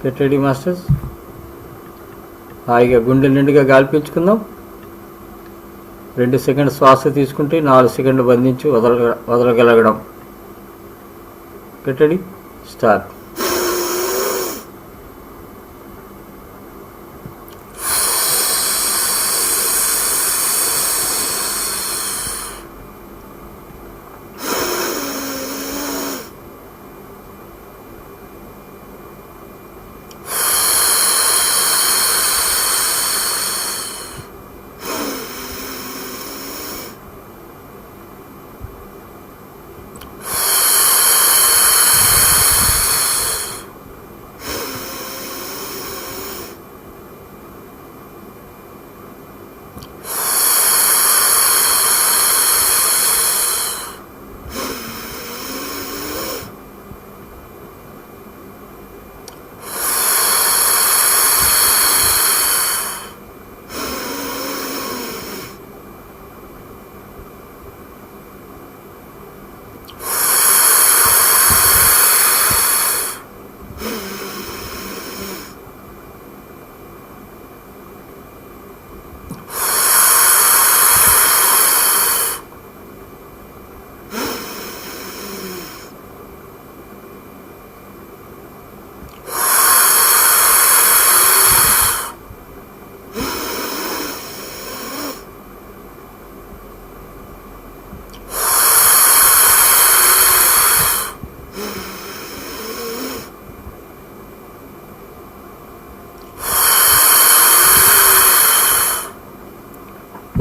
Get ready masters. హాయిగా గుండె నిండుగా గాలి పీల్చుకుందాం. 2 సెకండ్లు శ్వాస తీసుకుంటే 4 సెకండ్లు బంధించి వదలగలగడం. Get ready, start.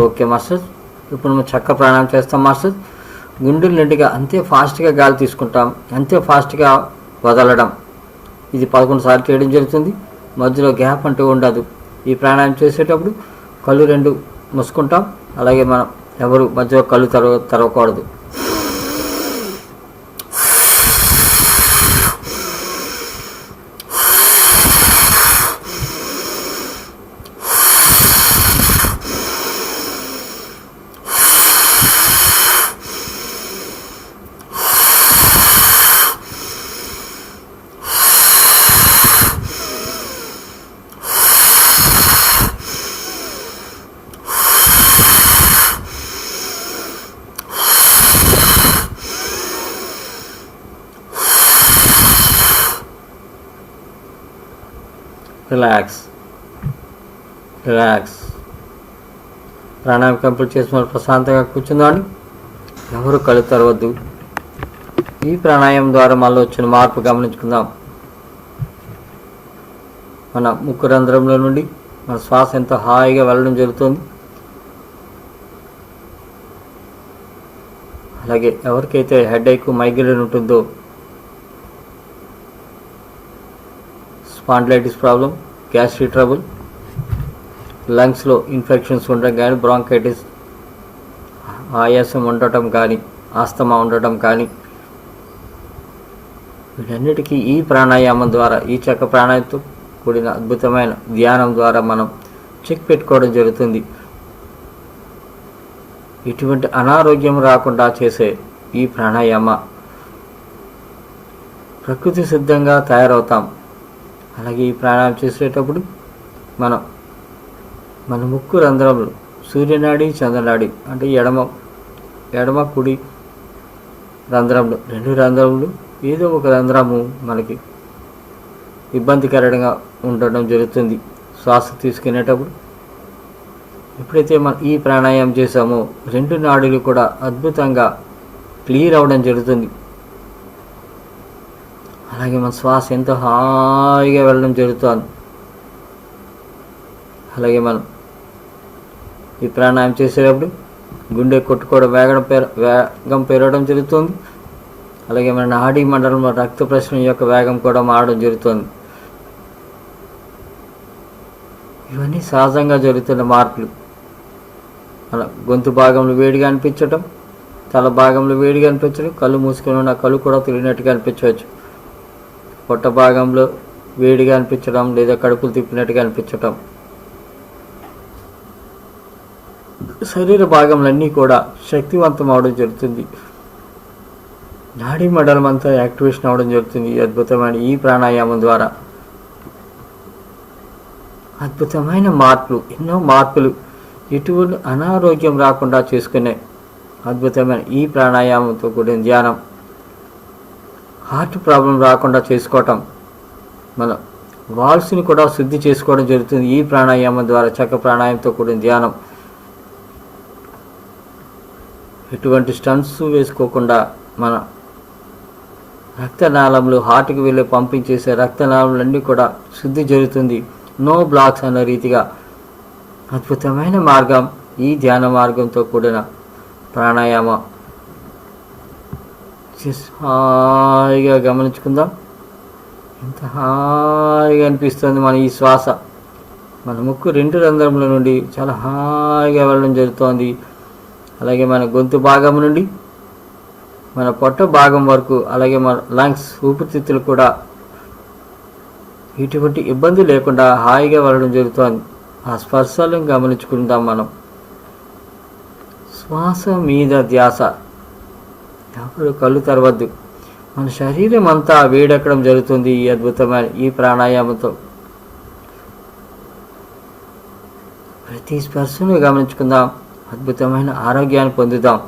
Okay master, ఇప్పుడు మనం చక్క ప్రాణాయామం చేస్తాం మాస్టర్. గుండెలు నిండుగా అంతే ఫాస్ట్గా గాలి తీసుకుంటాం, అంతే ఫాస్ట్గా వదలడం. ఇది 11 సార్లు చేయడం జరుగుతుంది. మధ్యలో గ్యాప్ అంటూ ఉండదు. ఈ ప్రాణాయామం చేసేటప్పుడు కళ్ళు 2 మూసుకుంటాం. అలాగే మనం ఎవరు మధ్యలో కళ్ళు తెరవకూడదు. రిలాక్స్. ప్రాణాయామం కంప్లీట్ చేసిన ప్రశాంతంగా కూర్చుందామని ఎవరు కళ్ళు తెరవద్దు. ఈ ప్రాణాయామం ద్వారా మనలో వచ్చిన మార్పు గమనించుకుందాం. మన ముక్కు రంధ్రంలో నుండి మన శ్వాస ఎంతో హాయిగా వెళ్ళడం జరుగుతుంది. అలాగే ఎవరికైతే హెడేక్, మైగ్రేన్ ఉంటుందో, స్పాండిలైటిస్ ప్రాబ్లం, గ్యాస్ట్రిక్ ట్రబుల్, లంగ్స్లో ఇన్ఫెక్షన్స్ ఉండడం కానీ, బ్రాంకైటిస్, ఆయాసం ఉండటం కానీ, ఆస్తమా ఉండటం కానీ, వీటన్నిటికీ ఈ ప్రాణాయామం ద్వారా, ఈ చక్క ప్రాణాయామంతో కూడిన అద్భుతమైన ధ్యానం ద్వారా మనం చెక్ పెట్టుకోవడం జరుగుతుంది. ఇటువంటి అనారోగ్యం రాకుండా చేసే ఈ ప్రాణాయామ ప్రకృతి సిద్ధంగా తయారవుతాం. అలాగే ఈ ప్రాణాయామం చేసేటప్పుడు మన ముక్కు రంధ్రములు సూర్యనాడి, చంద్రనాడి అంటే ఎడమ కుడి రంధ్రములు, 2 రంధ్రములు ఏదో ఒక రంధ్రము మనకి ఇబ్బందికరంగా ఉండడం జరుగుతుంది శ్వాస తీసుకునేటప్పుడు. ఎప్పుడైతే మనం ఈ ప్రాణాయామం చేసామో 2 నాడులు కూడా అద్భుతంగా క్లియర్ అవ్వడం జరుగుతుంది. అలాగే మన శ్వాస ఎంతో హాయిగా వెళ్ళడం జరుగుతుంది. అలాగే మనం ఈ ప్రాణాయామం చేసేటప్పుడు గుండె కొట్టుకోవడం, వేగం పెరగడం జరుగుతుంది. అలాగే మన నాడీ మండలంలో రక్త ప్రసరణ యొక్క వేగం కూడా మారడం జరుగుతుంది. ఇవన్నీ సహజంగా జరుగుతున్న మార్పులు. మన గొంతు భాగంలో వేడిగా అనిపించడం, తల భాగంలో వేడిగా అనిపించడం, కళ్ళు మూసుకొని ఉన్న కళ్ళు కూడా తిరిగినట్టుగా అనిపించవచ్చు. పొట్ట భాగంలో వేడిగా అనిపించడం లేదా కడుపులు తిప్పినట్టుగా అనిపించడం, శరీర భాగంలన్నీ కూడా శక్తివంతం అవడం జరుగుతుంది. నాడీ మండలం అంతా యాక్టివేషన్ అవ్వడం జరుగుతుంది ఈ అద్భుతమైన ఈ ప్రాణాయామం ద్వారా. అద్భుతమైన మార్పులు, ఎన్నో మార్పులు, ఎటువంటి అనారోగ్యం రాకుండా చేసుకునే అద్భుతమైన ఈ ప్రాణాయామంతో కూడిన ధ్యానం, హార్ట్ ప్రాబ్లం రాకుండా చేసుకోవటం, మన వాల్స్ని కూడా శుద్ధి చేసుకోవడం జరుగుతుంది ఈ ప్రాణాయామం ద్వారా. చక్క ప్రాణాయామంతో కూడిన ధ్యానం, ఎటువంటి స్టంట్స్ వేసుకోకుండా మన రక్తనాళములు, హార్ట్కి వెళ్ళి పంపించేసే రక్తనాళములన్నీ కూడా శుద్ధి జరుగుతుంది, నో బ్లాక్స్ అన్న రీతిగా అద్భుతమైన మార్గం ఈ ధ్యాన మార్గంతో కూడిన ప్రాణాయామం. హాయిగా గమనించుకుందాం, ఎంత హాయిగా అనిపిస్తుంది మన ఈ శ్వాస. మన ముక్కు 2 రంధ్రముల నుండి చాలా హాయిగా వెళ్ళడం జరుగుతోంది. అలాగే మన గొంతు భాగం నుండి మన పొట్ట భాగం వరకు, అలాగే మన లంగ్స్, ఊపిరితిత్తులు కూడా ఎటువంటి ఇబ్బంది లేకుండా హాయిగా వెళ్ళడం జరుగుతోంది. ఆ స్పర్శలను గమనించుకుందాం మనం. శ్వాస మీద ధ్యాస, ఎప్పుడు కళ్ళు తెరవద్దు. మన శరీరం అంతా వేడెక్కడం జరుగుతుంది ఈ అద్భుతమైన ఈ ప్రాణాయామంతో. ప్రతి స్పర్శను గమనించుకుందాం, అద్భుతమైన ఆరోగ్యాన్ని పొందుదాం.